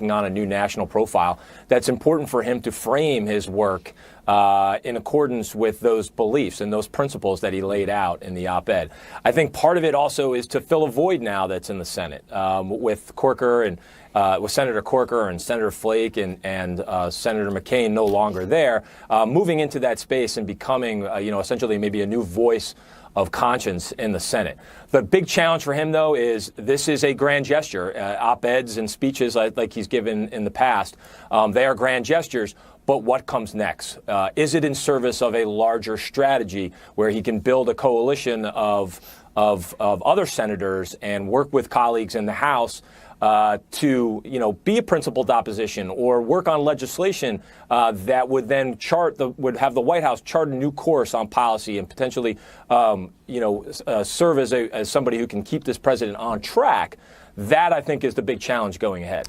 taking on a new national profile, that's important for him to frame his work in accordance with those beliefs and those principles that he laid out in the op-ed. I think part of it also is to fill a void now that's in the Senate with Corker and with Senator Corker and Senator Flake and Senator McCain no longer there, moving into that space and becoming, essentially maybe a new voice of conscience in the Senate. The big challenge for him, though, is this is a grand gesture. Op-eds and speeches like he's given in the past, they are grand gestures. But what comes next? Is it in service of a larger strategy where he can build a coalition of other senators and work with colleagues in the House to, be a principled opposition or work on legislation that would then would have the White House chart a new course on policy and potentially, serve as somebody who can keep this president on track? That, I think, is the big challenge going ahead.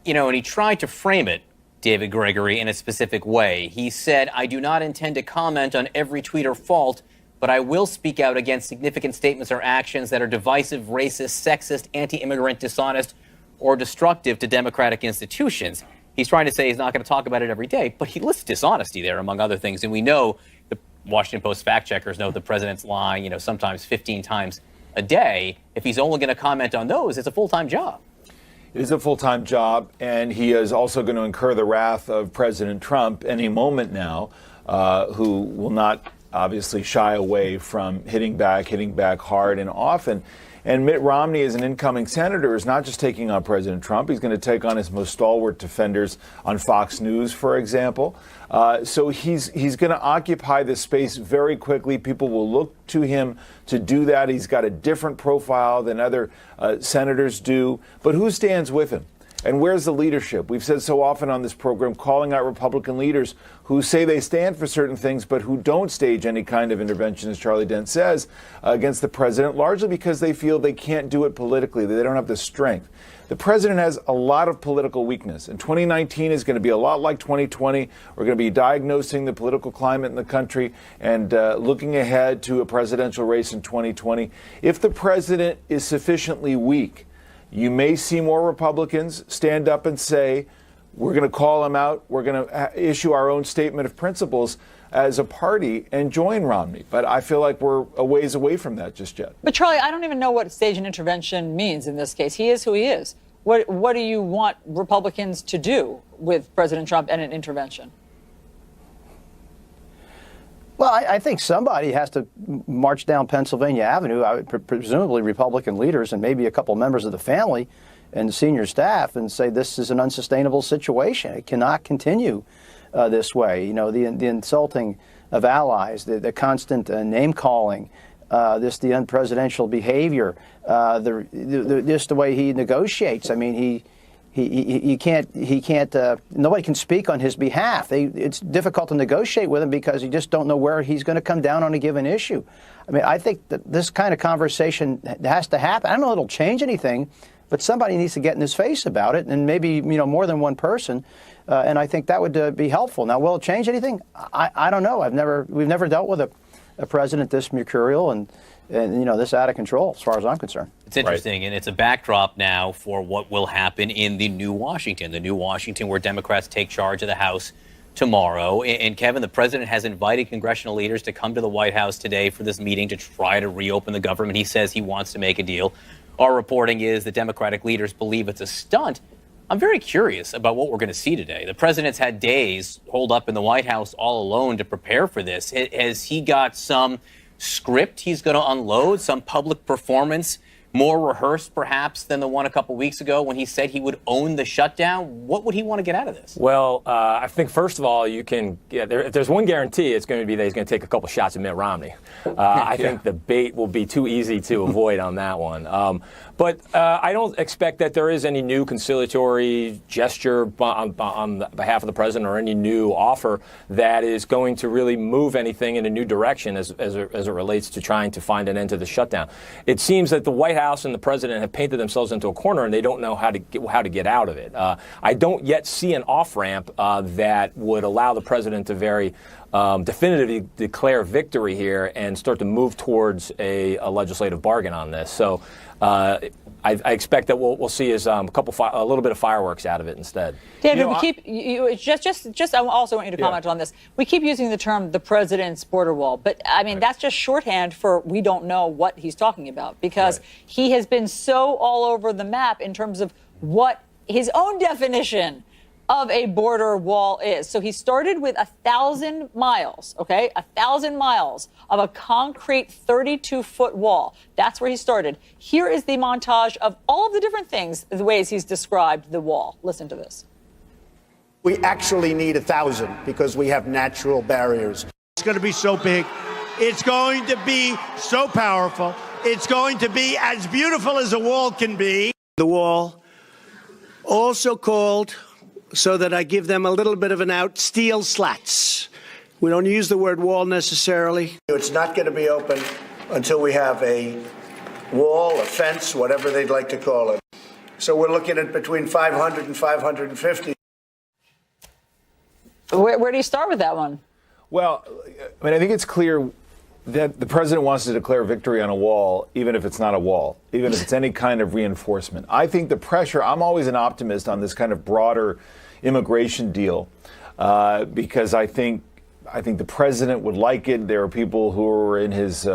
And he tried to frame it, David Gregory, in a specific way. He said, "I do not intend to comment on every tweet or fault, but I will speak out against significant statements or actions that are divisive, racist, sexist, anti-immigrant, dishonest, or destructive to democratic institutions." He's trying to say he's not going to talk about it every day, but he lists dishonesty there, among other things. And we know the Washington Post fact checkers know the president's lying, sometimes 15 times a day. If he's only going to comment on those, it's a full-time job. It is a full-time job, and he is also going to incur the wrath of President Trump any moment now, who will not obviously shy away from hitting back hard and often. And Mitt Romney, as an incoming senator, is not just taking on President Trump. He's going to take on his most stalwart defenders on Fox News, for example. So he's going to occupy this space very quickly. People will look to him to do that. He's got a different profile than other senators do. But who stands with him? And where's the leadership? We've said so often on this program, calling out Republican leaders who say they stand for certain things, but who don't stage any kind of intervention, as Charlie Dent says, against the president, largely because they feel they can't do it politically, that they don't have the strength. The president has a lot of political weakness, and 2019 is going to be a lot like 2020. We're going to be diagnosing the political climate in the country and looking ahead to a presidential race in 2020. If the president is sufficiently weak, you may see more Republicans stand up and say, we're going to call him out, we're going to issue our own statement of principles as a party and join Romney. But I feel like we're a ways away from that just yet. But Charlie, I don't even know what stage an intervention means in this case. He is who he is. What do you want Republicans to do with President Trump and an intervention? Well, I think somebody has to march down Pennsylvania Avenue, presumably Republican leaders and maybe a couple members of the family and senior staff, and say this is an unsustainable situation. It cannot continue this way. The insulting of allies, the constant name-calling, the unpresidential behavior, just the way he negotiates. I mean, he can't, nobody can speak on his behalf. It's difficult to negotiate with him because you just don't know where he's going to come down on a given issue. I mean, I think that this kind of conversation has to happen. I don't know if it'll change anything, but somebody needs to get in his face about it, and maybe, more than one person. And I think that would be helpful. Now, will it change anything? I don't know. We've never dealt with a president this mercurial and this out of control, as far as I'm concerned. It's interesting, and it's a backdrop now for what will happen in the new Washington where Democrats take charge of the House tomorrow. And Kevin, the president has invited congressional leaders to come to the White House today for this meeting to try to reopen the government. He says he wants to make a deal. Our reporting is that Democratic leaders believe it's a stunt. I'm very curious about what we're going to see today. The president's had days holed up in the White House all alone to prepare for this. Has he got some script he's going to unload, some public performance, more rehearsed perhaps than the one a couple weeks ago when he said he would own the shutdown? What would he want to get out of this? Well, I think, first of all, if there's one guarantee, it's going to be that he's going to take a couple shots at Mitt Romney. I think the bait will be too easy to avoid on that one. But I don't expect that there is any new conciliatory gesture on behalf of the president or any new offer that is going to really move anything in a new direction as it relates to trying to find an end to the shutdown. It seems that the White House and the president have painted themselves into a corner, and they don't know how to get out of it. I don't yet see an off-ramp that would allow the president to very definitively declare victory here and start to move towards a legislative bargain on this. So I expect that we'll see is a little bit of fireworks out of it instead. David, I also want you to comment on this. We keep using the term the president's border wall, but I mean, that's just shorthand for we don't know what he's talking about, because he has been so all over the map in terms of what his own definition of a border wall is. So he started with 1,000 miles, 1,000 miles of a concrete 32-foot wall. That's where he started. Here is the montage of all of the different things, the ways he's described the wall. Listen to this. We actually need 1,000 because we have natural barriers. It's going to be so big. It's going to be so powerful. It's going to be as beautiful as a wall can be. The wall, also called, so that I give them a little bit of an out, steel slats. We don't use the word wall necessarily. It's not going to be open until we have a wall, a fence, whatever they'd like to call it. So we're looking at between 500 and 550. Where do you start with that one? Well, I mean, I think it's clear that the president wants to declare victory on a wall, even if it's not a wall, even if it's any kind of reinforcement. I think the pressure, I'm always an optimist on this kind of broader immigration deal, because I think the president would like it. There are people who are in his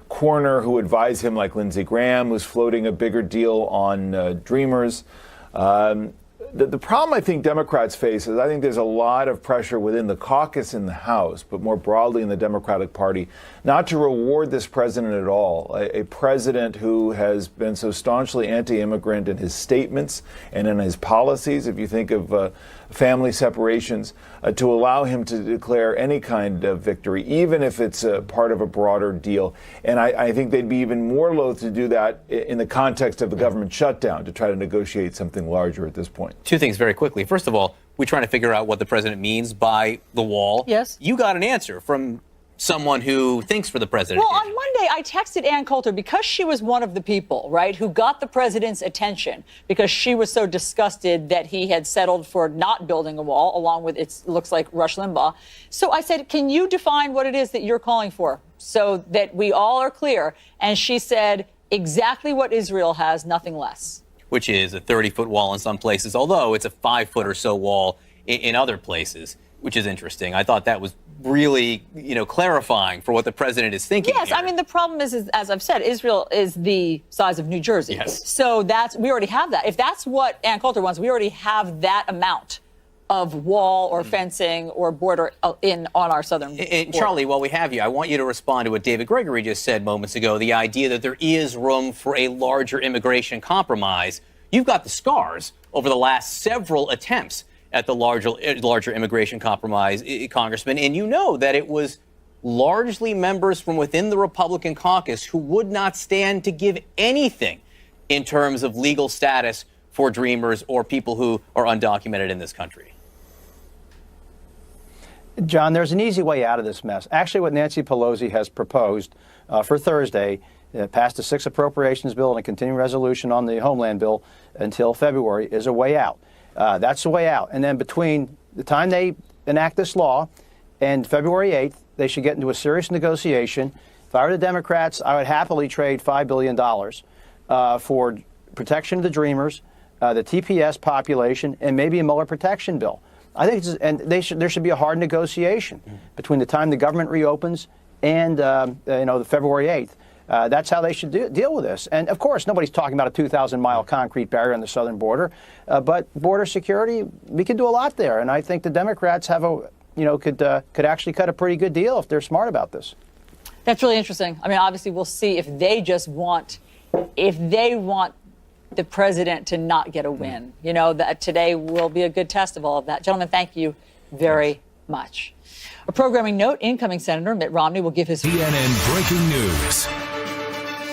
corner who advise him, like Lindsey Graham, who's floating a bigger deal on Dreamers. The problem I think Democrats face is I think there's a lot of pressure within the caucus in the House, but more broadly in the Democratic Party, not to reward this president at all. A president who has been so staunchly anti-immigrant in his statements and in his policies, if you think of family separations, to allow him to declare any kind of victory, even if it's part of a broader deal. And I think they'd be even more loath to do that in the context of the government shutdown, to try to negotiate something larger at this point. Two things very quickly. First of all, we're trying to figure out what the president means by the wall. Yes. You got an answer from someone who thinks for the president. Well, on Monday, I texted Ann Coulter because she was one of the people, right, who got the president's attention because she was so disgusted that he had settled for not building a wall, along with, it looks like, Rush Limbaugh. So I said, can you define what it is that you're calling for so that we all are clear? And she said, exactly what Israel has, nothing less. Which is a 30-foot wall in some places, although it's a 5-foot or so wall in other places, which is interesting. I thought that was really, clarifying for what the president is thinking. Yes, here. I mean, the problem is, as I've said, Israel is the size of New Jersey. Yes. So we already have that. If that's what Ann Coulter wants, we already have that amount of wall or fencing or border on our southern border. Charlie, while we have you, I want you to respond to what David Gregory just said moments ago, the idea that there is room for a larger immigration compromise. You've got the scars over the last several attempts at the larger immigration compromise, Congressman, and you know that it was largely members from within the Republican caucus who would not stand to give anything in terms of legal status for Dreamers or people who are undocumented in this country. John, there's an easy way out of this mess. Actually, what Nancy Pelosi has proposed for Thursday, passed a 6 appropriations bill and a continuing resolution on the Homeland bill until February, is a way out. That's the way out. And then between the time they enact this law and February 8th, they should get into a serious negotiation. If I were the Democrats, I would happily trade $5 billion for protection of the Dreamers, the TPS population, and maybe a Mueller protection bill. I think there should be a hard negotiation between the time the government reopens and the February 8th. That's how they should deal with this. And of course, nobody's talking about a 2,000-mile concrete barrier on the southern border, but border security, we could do a lot there. And I think the Democrats could actually cut a pretty good deal if they're smart about this. That's really interesting. I mean, obviously, we'll see if they want the president to not get a win. That today will be a good test of all of that. Gentlemen, thank you very much. A programming note, incoming Senator Mitt Romney will give his CNN breaking news.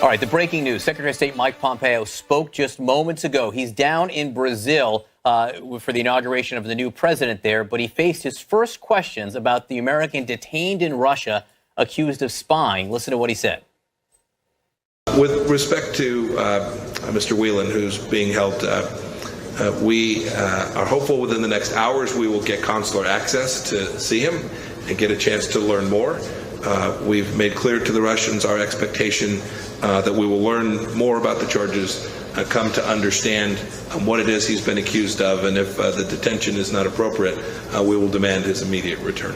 All right, the breaking news. Secretary of State Mike Pompeo spoke just moments ago. He's down in Brazil for the inauguration of the new president there, but he faced his first questions about the American detained in Russia accused of spying. Listen to what he said. With respect to Mr. Whelan, who's being held, we are hopeful within the next hours we will get consular access to see him. and get a chance to learn more. We've made clear to the Russians our expectation that we will learn more about the charges, come to understand what it is he's been accused of, and if the detention is not appropriate, we will demand his immediate return.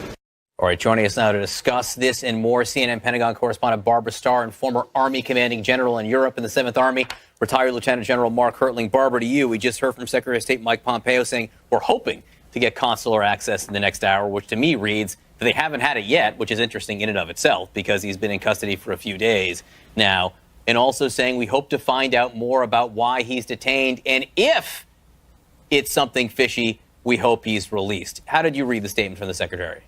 All right, joining us now to discuss this and more, CNN Pentagon correspondent Barbara Starr and former Army commanding general in Europe in the 7th Army, retired Lieutenant General Mark Hertling. Barbara, to you, we just heard from Secretary of State Mike Pompeo saying we're hoping to get consular access in the next hour, which to me reads that they haven't had it yet, which is interesting in and of itself because he's been in custody for a few days now. And also saying we hope to find out more about why he's detained, and if it's something fishy, we hope he's released. How did you read the statement from the Secretary?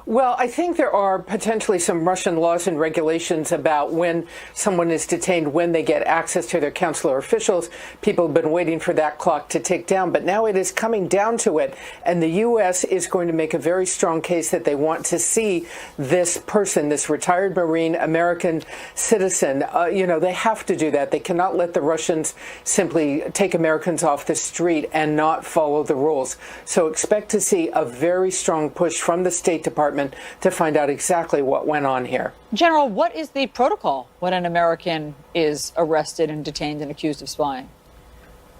Well, I think there are potentially some Russian laws and regulations about when someone is detained, when they get access to their consular officials. People have been waiting for that clock to tick down, but now it is coming down to it. And the U.S. is going to make a very strong case that they want to see this person, this retired Marine American citizen. They have to do that. They cannot let the Russians simply take Americans off the street and not follow the rules. So expect to see a very strong push from the State Department to find out exactly what went on here. General, what is the protocol when an American is arrested and detained and accused of spying?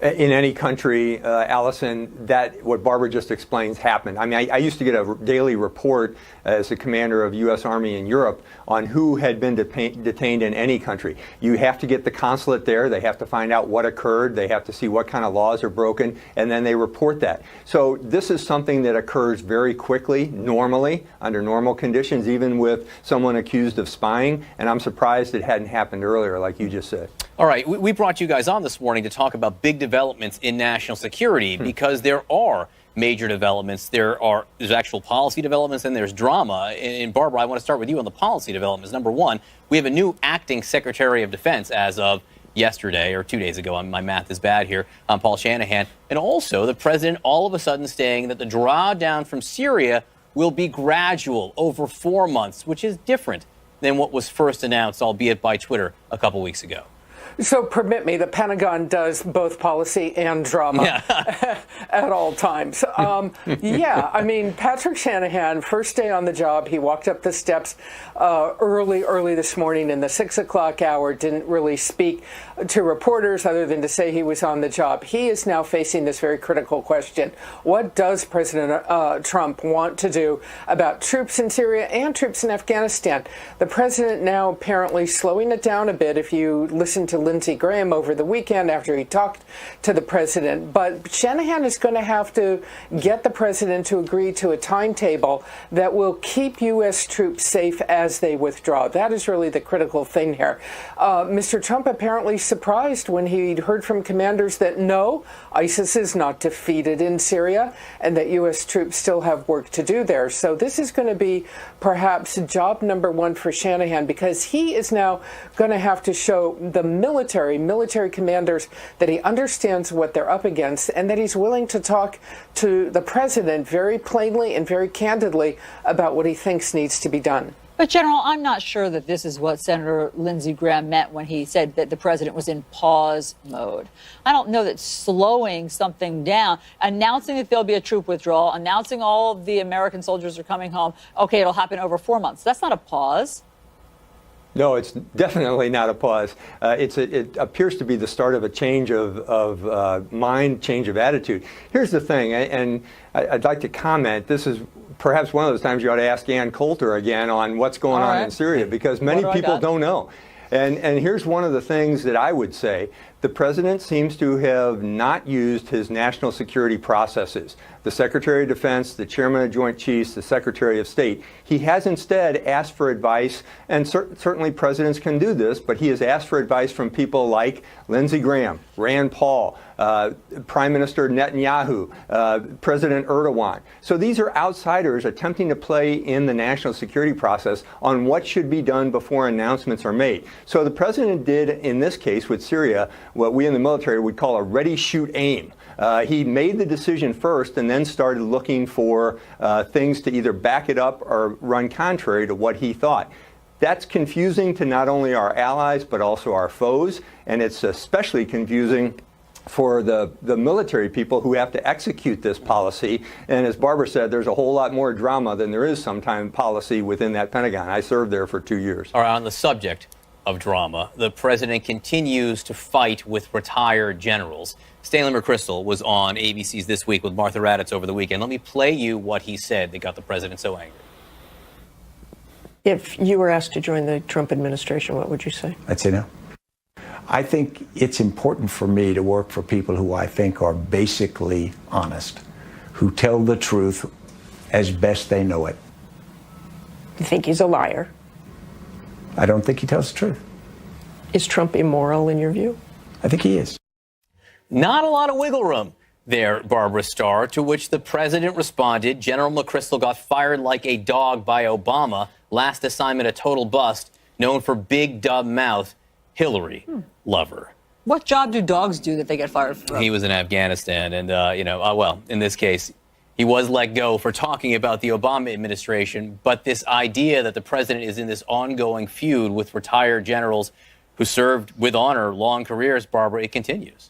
In any country, Allison, that what Barbara just explains happened. I mean, I used to get a daily report as the commander of U.S. Army in Europe on who had been detained in any country. You have to get the consulate there. They have to find out what occurred. They have to see what kind of laws are broken, and then they report that. So this is something that occurs very quickly, normally, under normal conditions, even with someone accused of spying. And I'm surprised it hadn't happened earlier, like you just said. All right, we brought you guys on this morning to talk about big developments in national security because there are major developments. There's actual policy developments and there's drama. And Barbara, I want to start with you on the policy developments. Number one, we have a new acting Secretary of Defense as of yesterday or 2 days ago. My math is bad here. Paul Shanahan. And also the president all of a sudden saying that the drawdown from Syria will be gradual over 4 months, which is different than what was first announced, albeit by Twitter, a couple weeks ago. So permit me, the Pentagon does both policy and drama at all times. I mean, Patrick Shanahan, first day on the job, he walked up the steps early this morning in the 6 o'clock hour, didn't really speak to reporters other than to say he was on the job. He is now facing this very critical question. What does President Trump want to do about troops in Syria and troops in Afghanistan? The president now apparently slowing it down a bit if you listen to Lindsey Graham over the weekend after he talked to the president. But Shanahan is going to have to get the president to agree to a timetable that will keep U.S. troops safe as they withdraw. That is really the critical thing here. Mr. Trump apparently surprised when he heard from commanders that no, ISIS is not defeated in Syria and that U.S. troops still have work to do there. So this is going to be perhaps job number one for Shanahan because he is now going to have to show the military commanders that he understands what they're up against and that he's willing to talk to the president very plainly and very candidly about what he thinks needs to be done. But, General, I'm not sure that this is what Senator Lindsey Graham meant when he said that the president was in pause mode. I don't know that slowing something down, announcing that there'll be a troop withdrawal, announcing all of the American soldiers are coming home, okay, it'll happen over 4 months. That's not a pause. No, it's definitely not a pause. It appears to be the start of a change of mind, change of attitude. Here's the thing, and I'd like to comment. This is perhaps one of those times you ought to ask Ann Coulter again on what's going on in Syria, because many people don't know. And here's one of the things that I would say. The president seems to have not used his national security processes. The Secretary of Defense, the Chairman of Joint Chiefs, the Secretary of State. He has instead asked for advice, and certainly presidents can do this, but he has asked for advice from people like Lindsey Graham, Rand Paul, Prime Minister Netanyahu, President Erdogan. So these are outsiders attempting to play in the national security process on what should be done before announcements are made. So the president did, in this case with Syria, what we in the military would call a ready, shoot, aim. He made the decision first and then started looking for things to either back it up or run contrary to what he thought. That's confusing to not only our allies but also our foes, and it's especially confusing for the military people who have to execute this policy. And as Barbara said, there's a whole lot more drama than there is sometimes policy within that Pentagon. I served there for 2 years. All right, on the subject of drama, the president continues to fight with retired generals. Stanley McChrystal was on ABC's This Week with Martha Raddatz over the weekend. Let me play you what he said that got the president so angry. If you were asked to join the Trump administration, what would you say? I'd say no. I think it's important for me to work for people who I think are basically honest, who tell the truth as best they know it. You think he's a liar? I don't think he tells the truth. Is Trump immoral in your view? I think he is. Not a lot of wiggle room there, Barbara Starr, to which the president responded, General McChrystal got fired like a dog by Obama. Last assignment, a total bust, known for big dumb mouth, Hillary lover. What job do dogs do that they get fired from? He was in Afghanistan, and, well, in this case, he was let go for talking about the Obama administration. But this idea that the president is in this ongoing feud with retired generals who served with honor long careers, Barbara, it continues.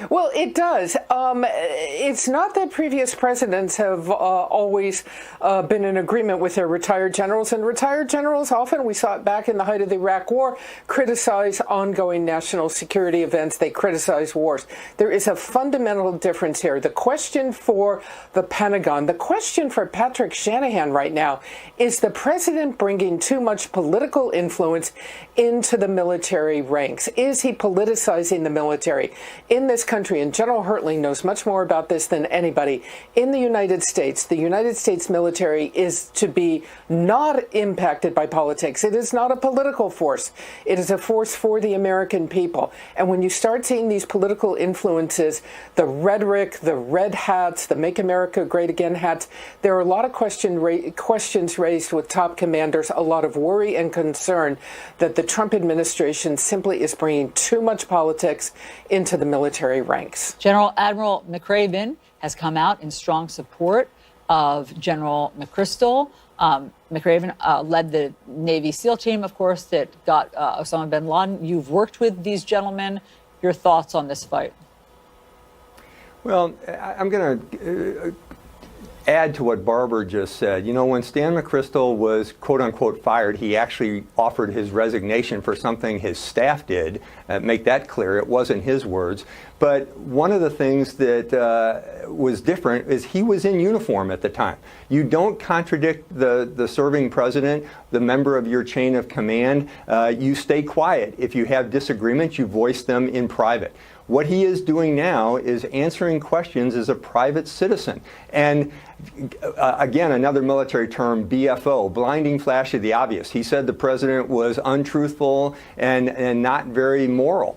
Well, it does. It's not that previous presidents have always been in agreement with their retired generals. And retired generals, often, we saw it back in the height of the Iraq War, criticize ongoing national security events. They criticize wars. There is a fundamental difference here. The question for the Pentagon, the question for Patrick Shanahan right now, is the president bringing too much political influence into the military ranks? Is he politicizing the military? In this country, and General Hertling knows much more about this than anybody, in the United States military is to be not impacted by politics. It is not a political force. It is a force for the American people. And when you start seeing these political influences, the rhetoric, the red hats, the Make America Great Again hats, there are a lot of questions raised with top commanders, a lot of worry and concern that the Trump administration simply is bringing too much politics into the military ranks. General Admiral McRaven has come out in strong support of General McChrystal. McRaven led the Navy SEAL team, of course, that got Osama bin Laden. You've worked with these gentlemen. Your thoughts on this fight? Well, I'm going to add to what Barbara just said. You know, when Stan McChrystal was quote-unquote fired, he actually offered his resignation for something his staff did. Make that clear, it wasn't his words. But one of the things that was different is he was in uniform at the time. You don't contradict the serving president, the member of your chain of command. You stay quiet. If you have disagreements, you voice them in private. What he is doing now is answering questions as a private citizen. And again, another military term, BFO, blinding flash of the obvious. He said the president was untruthful and not very moral.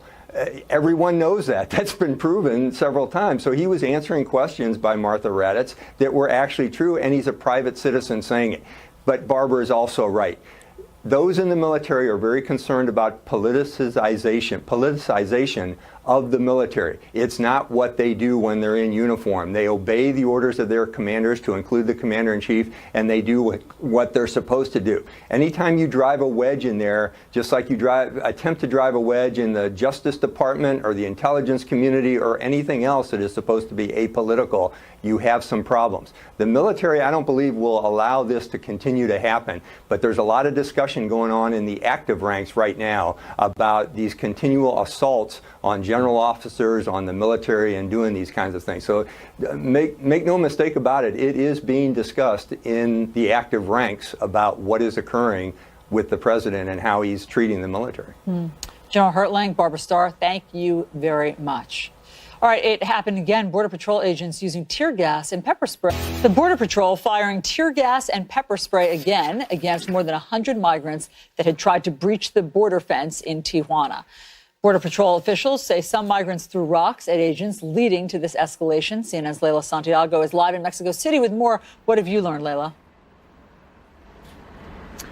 Everyone knows that. That's been proven several times. So he was answering questions by Martha Raddatz that were actually true, and he's a private citizen saying it. But Barbara is also right. Those in the military are very concerned about politicization of the military. It's not what they do when they're in uniform. They obey the orders of their commanders, to include the commander-in-chief, and they do what they're supposed to do. Anytime you drive a wedge in there, just like you attempt to drive a wedge in the Justice Department or the intelligence community or anything else that is supposed to be apolitical, you have some problems. The military, I don't believe, will allow this to continue to happen, but there's a lot of discussion going on in the active ranks right now about these continual assaults on general officers, on the military, and doing these kinds of things. So make no mistake about it, it is being discussed in the active ranks about what is occurring with the president and how he's treating the military. General Hertling, Barbara Starr, thank you very much. All right, it happened again. Border Patrol agents using tear gas and pepper spray. The Border Patrol firing tear gas and pepper spray again against more than 100 migrants that had tried to breach the border fence in Tijuana. Border Patrol officials say some migrants threw rocks at agents, leading to this escalation. CNN's Leila Santiago is live in Mexico City with more. What have you learned, Leila?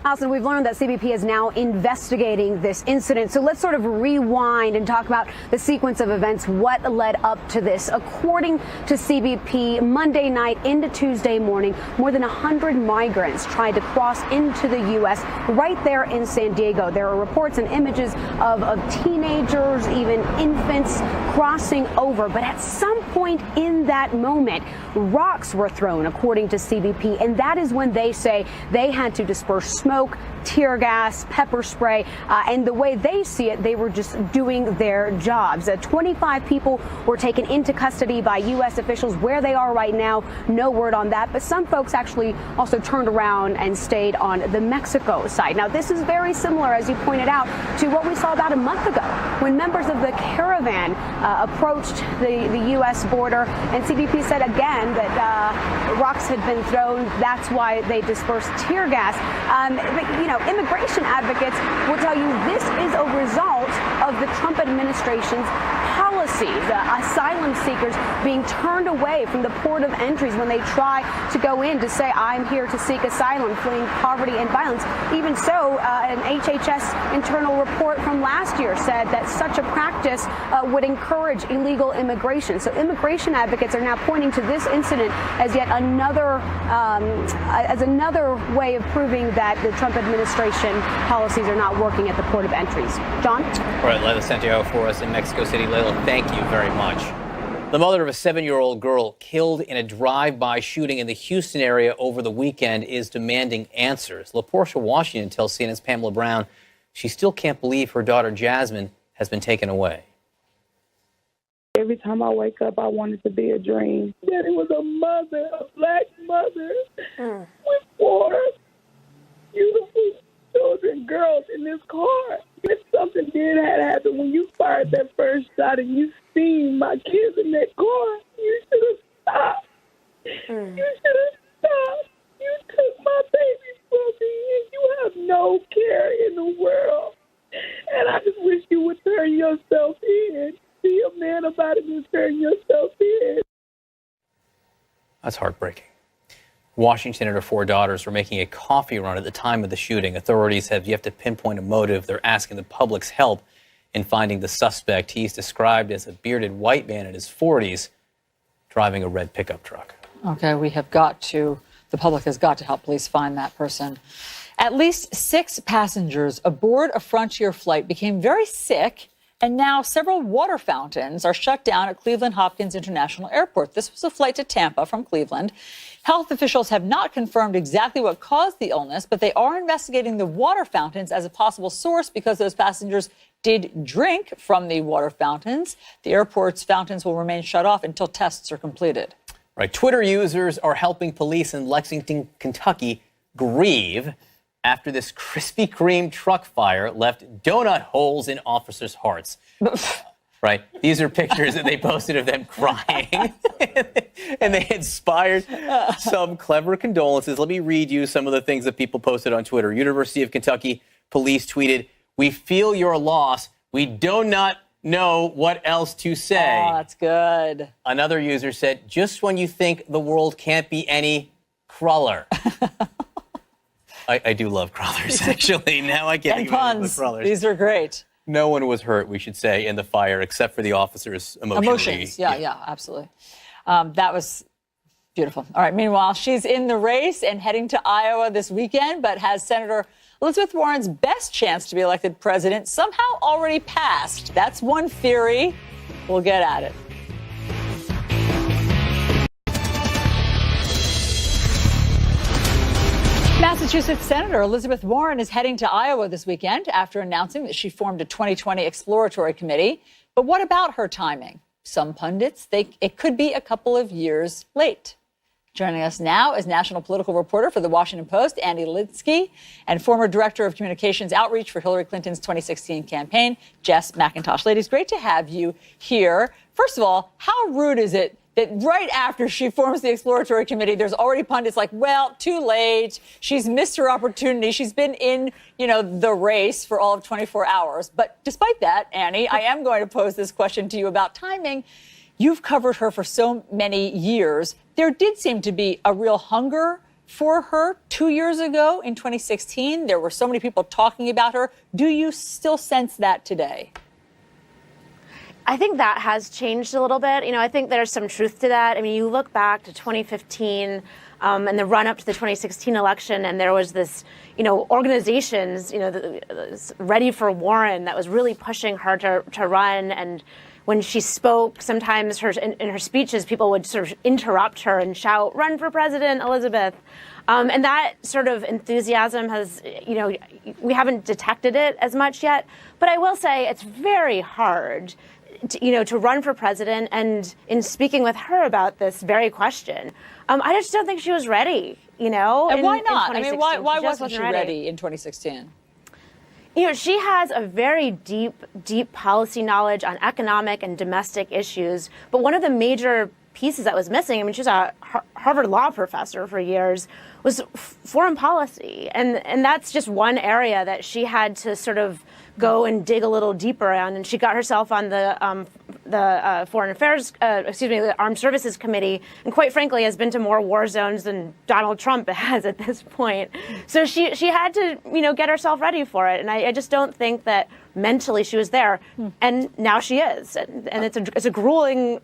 Alison, we've learned that CBP is now investigating this incident. So let's sort of rewind and talk about the sequence of events, what led up to this. According to CBP, Monday night into Tuesday morning, more than 100 migrants tried to cross into the U.S. right there in San Diego. There are reports and images of teenagers, even infants, crossing over. But at some point in that moment, rocks were thrown, according to CBP, and that is when they say they had to disperse smoke, tear gas, pepper spray, and the way they see it, they were just doing their jobs. 25 people were taken into custody by U.S. officials. Where they are right now, no word on that, but some folks actually also turned around and stayed on the Mexico side. Now, this is very similar, as you pointed out, to what we saw about a month ago when members of the caravan approached the U.S. border, and CBP said again that rocks had been thrown. That's why they dispersed tear gas. But, you know, immigration advocates will tell you this is a result of the Trump administration's policy, the asylum seekers being turned away from the port of entries when they try to go in to say, I'm here to seek asylum, fleeing poverty and violence. Even so, an HHS internal report from last year said that such a practice would encourage illegal immigration. So immigration advocates are now pointing to this incident as yet another way of proving that the Trump administration policies are not working at the port of entries. John? All right, Layla Santiago for us in Mexico City. Layla, thank you very much. The mother of a 7-year-old girl killed in a drive-by shooting in the Houston area over the weekend is demanding answers. LaPortia Washington tells CNN's Pamela Brown she still can't believe her daughter Jasmine has been taken away. Every time I wake up, I want it to be a dream. That it was a mother, a black mother, with 4 beautiful children, girls in this car. If something did happen when you fired that first shot and you seen my kids in that car, you should have stopped. You should have stopped. You took my baby from me and you have no care in the world. And I just wish you would turn yourself in. Be a man about it and turn yourself in. That's heartbreaking. Washington and her 4 daughters were making a coffee run at the time of the shooting. Authorities have yet to pinpoint a motive. They're asking the public's help in finding the suspect. He's described as a bearded white man in his 40s driving a red pickup truck. Okay, the public has got to help police find that person. At least 6 passengers aboard a Frontier flight became very sick, and now several water fountains are shut down at Cleveland Hopkins International Airport. This was a flight to Tampa from Cleveland. Health officials have not confirmed exactly what caused the illness, but they are investigating the water fountains as a possible source because those passengers did drink from the water fountains. The airport's fountains will remain shut off until tests are completed. Right. Twitter users are helping police in Lexington, Kentucky grieve after this Krispy Kreme truck fire left donut holes in officers' hearts. Right. These are pictures that they posted of them crying. And they inspired some clever condolences. Let me read you some of the things that people posted on Twitter. University of Kentucky police tweeted, "We feel your loss. We do not know what else to say." Oh, that's good. Another user said, "Just when you think the world can't be any cruller." I do love crullers, actually. Now I get and puns. Crullers. These are great. No one was hurt, we should say, in the fire, except for the officers' emotions. Yeah, absolutely. That was beautiful. All right. Meanwhile, she's in the race and heading to Iowa this weekend, but has Senator Elizabeth Warren's best chance to be elected president somehow already passed. That's one theory. We'll get at it. Massachusetts Senator Elizabeth Warren is heading to Iowa this weekend after announcing that she formed a 2020 exploratory committee. But what about her timing? Some pundits think it could be a couple of years late. Joining us now is national political reporter for The Washington Post, Andy Lidsky, and former director of communications outreach for Hillary Clinton's 2016 campaign, Jess McIntosh. Ladies, great to have you here. First of all, how rude is it that right after she forms the exploratory committee, there's already pundits like, well, too late. She's missed her opportunity. She's been in, the race for all of 24 hours. But despite that, Annie, I am going to pose this question to you about timing. You've covered her for so many years. There did seem to be a real hunger for her 2 years ago in 2016. There were so many people talking about her. Do you still sense that today? I think that has changed a little bit. I think there's some truth to that. I mean, you look back to 2015 and the run up to the 2016 election, and there was this, organizations, ready for Warren that was really pushing her to run. And when she spoke, sometimes in her speeches, people would sort of interrupt her and shout, "Run for president, Elizabeth." And that sort of enthusiasm has, we haven't detected it as much yet. But I will say it's very hard, to run for president. And in speaking with her about this very question, I just don't think she was ready, And why not? I mean, why wasn't she ready in 2016? She has a very deep policy knowledge on economic and domestic issues. But one of the major pieces that was missing, I mean, she was a Harvard law professor for years, was foreign policy. And that's just one area that she had to sort of go and dig a little deeper on. And she got herself on the Foreign Affairs, the Armed Services Committee, and quite frankly has been to more war zones than Donald Trump has at this point. So she had to, get herself ready for it. And I just don't think that mentally she was there. And now she is. And it's a grueling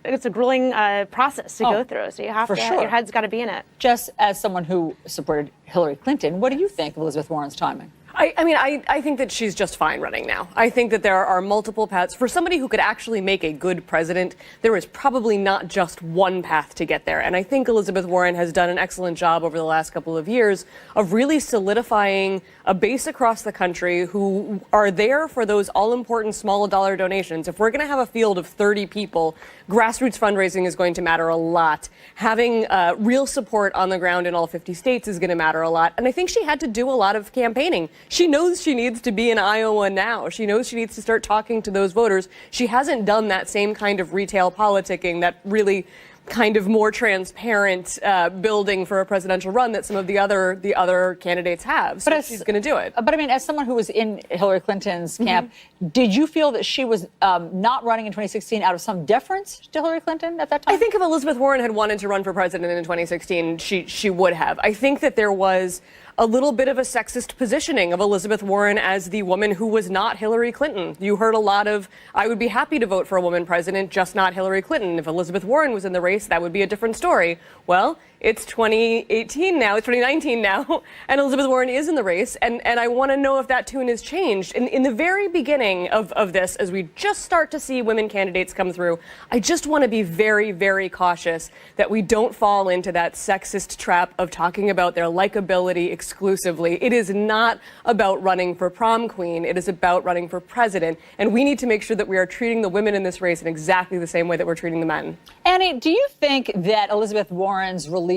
process to go through. So you have to, your head's got to be in it. Just as someone who supported Hillary Clinton, what do you think of Elizabeth Warren's timing? I think that she's just fine running now. I think that there are multiple paths. For somebody who could actually make a good president, there is probably not just one path to get there. And I think Elizabeth Warren has done an excellent job over the last couple of years of really solidifying a base across the country who are there for those all-important small dollar donations. If we're going to have a field of 30 people, grassroots fundraising is going to matter a lot. Having real support on the ground in all 50 states is going to matter a lot. And I think she had to do a lot of campaigning. She knows she needs to be in Iowa now. She knows she needs to start talking to those voters. She hasn't done that same kind of retail politicking, that really kind of more transparent building for a presidential run that some of the other candidates have. So she's going to do it. But I mean, as someone who was in Hillary Clinton's camp, did you feel that she was not running in 2016 out of some deference to Hillary Clinton at that time? I think if Elizabeth Warren had wanted to run for president in 2016, she would have. I think that there was a little bit of a sexist positioning of Elizabeth Warren as the woman who was not Hillary Clinton. You heard a lot of, I would be happy to vote for a woman president, just not Hillary Clinton. If Elizabeth Warren was in the race, that would be a different story. Well, it's 2018 now, it's 2019 now, and Elizabeth Warren is in the race, and I want to know if that tune has changed. In the very beginning of this, as we just start to see women candidates come through, I just want to be very, very cautious that we don't fall into that sexist trap of talking about their likability exclusively. It is not about running for prom queen, it is about running for president, and we need to make sure that we are treating the women in this race in exactly the same way that we're treating the men. Annie, do you think that Elizabeth Warren's release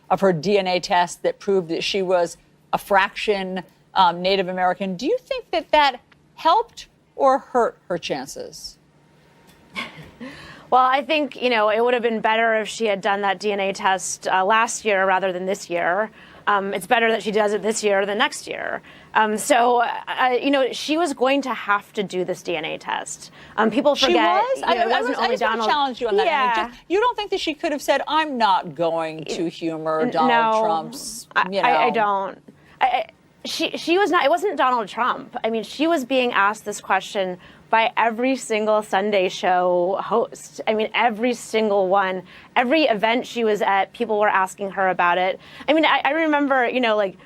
of her DNA test that proved that she was a fraction Native American, do you think that helped or hurt her chances? Well, I think, it would have been better if she had done that DNA test last year rather than this year. It's better that she does it this year than next year. She was going to have to do this DNA test. People forget. She was? I just want to challenge you on that. Yeah. You don't think that she could have said, I'm not going to humor Donald Trump's, I don't. She was not. It wasn't Donald Trump. I mean, she was being asked this question by every single Sunday show host. I mean, every single one. Every event she was at, people were asking her about it. I mean, I remember,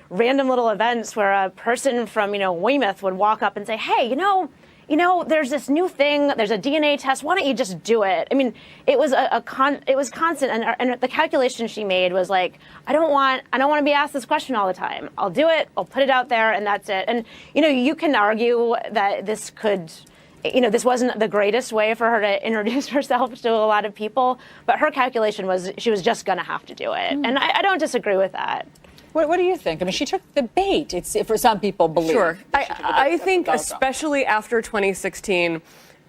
random little events where a person from, Weymouth would walk up and say, hey, there's this new thing, there's a DNA test, why don't you just do it? I mean, it was it was constant, and the calculation she made was like, I don't want to be asked this question all the time. I'll do it, I'll put it out there, and that's it. And, you can argue that this wasn't the greatest way for her to introduce herself to a lot of people, but her calculation was she was just going to have to do it. And I don't disagree with that. What do you think? I mean, she took the bait. It's for some people believe. Sure. I think especially after 2016,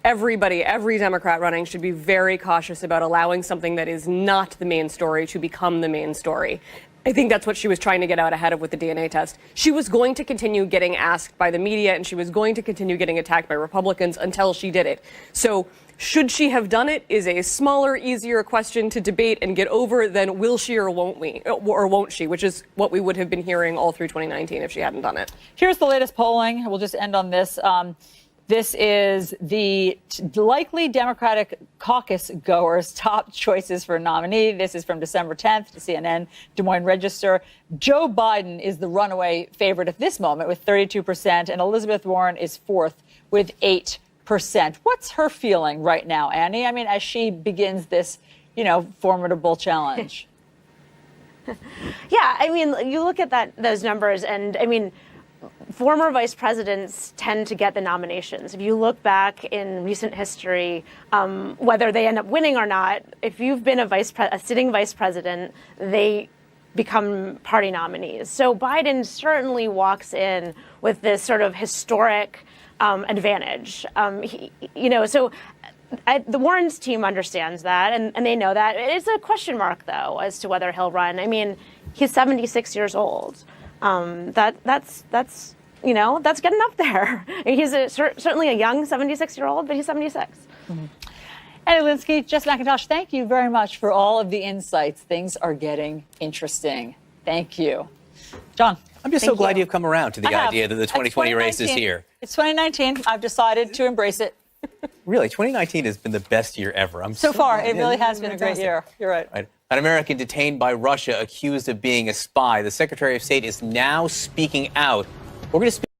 every Democrat running should be very cautious about allowing something that is not the main story to become the main story. I think that's what she was trying to get out ahead of with the DNA test. She was going to continue getting asked by the media, and she was going to continue getting attacked by Republicans until she did it. So should she have done it is a smaller, easier question to debate and get over than will she or won't she, which is what we would have been hearing all through 2019 if she hadn't done it. Here's the latest polling. We'll just end on this. This is the likely Democratic caucus goers' top choices for a nominee. This is from December 10th to CNN, Des Moines Register. Joe Biden is the runaway favorite at this moment with 32%, and Elizabeth Warren is fourth with 8%. What's her feeling right now, Annie? I mean, as she begins this, formidable challenge. Yeah, I mean, you look at those numbers, and I mean, former vice presidents tend to get the nominations. If you look back in recent history, whether they end up winning or not, if you've been a sitting vice president, they become party nominees. So Biden certainly walks in with this sort of historic advantage. The Warren's team understands that, and they know that. It's a question mark, though, as to whether he'll run. I mean, he's 76 years old. That's getting up there. He's certainly a young 76-year-old, but he's 76. Mm-hmm. Annie Linsky, Jess McIntosh, thank you very much for all of the insights. Things are getting interesting. Thank you. John. I'm just so glad you've come around to the idea that the 2020 race is here. It's 2019. I've decided to embrace it. Really, 2019 has been the best year ever. So far, it really has been a great year. You're right. An American detained by Russia accused of being a spy. The Secretary of State is now speaking out. We're going to speak